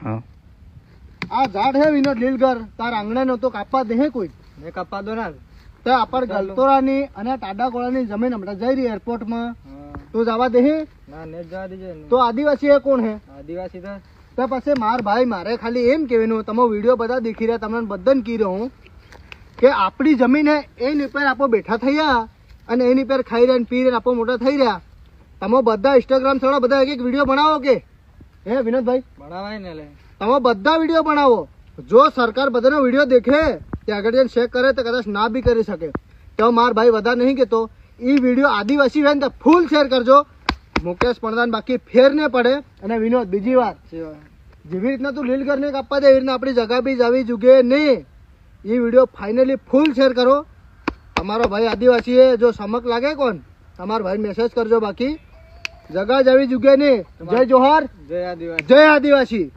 हाँ આ ઝાડ હે વિનોદ લીલગર તાર આંગણે નો તો કાપવા દે હે કોઈ ને કાપા દો ના તો આપણ ગલતોરાની અને ટાડાકોળાની જમીન હમણાં જઈ રહી એરપોર્ટમાં તું જવા દે હે ના ને જવા દેજે તો આદિવાસી એ કોણ હે આદિવાસી તો પછી માર ભાઈ મારે ખાલી એમ કહેવાનું તમે વિડીયો બધા દેખી રહ્યા તમને બધાને કહી રહ્યો હું કે આપણી જમીન હે એની ઉપર આપો બેઠા થયા અને એની પર ખાઈ રહ્યા પી રહ્યા આપો મોટા થઈ રહ્યા તમે બધા ઇન્સ્ટાગ્રામ થોડા બધા એક એક વિડીયો બનાવો કે હે વિનોદભાઈ બનાવાય ને લે તમે બધા વિડીયો બનાવો જો સરકાર બધાનો વિડીયો દેખે તે આગળ જઈને ચેક કરે તો કદાચ ના બી કરી શકે તો માર ભાઈ વધારે નહીં કહેતો એ વિડીયો આદિવાસી હોય ને તો ફૂલ શેર કરજો મુકેશ પડદાન બાકી ફેર ને પડે અને વિનોદ બીજી વાત જેવી રીતના તું લીલગર ને કાપવા દે એવી રીતના આપણી જગા બી જવી જુગે નહીં એ વિડીયો ફાઇનલી ફૂલ શેર કરો તમારો ભાઈ આદિવાસી એ જો સમક લાગે કોણ તમારો ભાઈ મેસેજ કરજો બાકી જગા જવી જુગે નહીં જય જોહર જય આદિવાસી જય આદિવાસી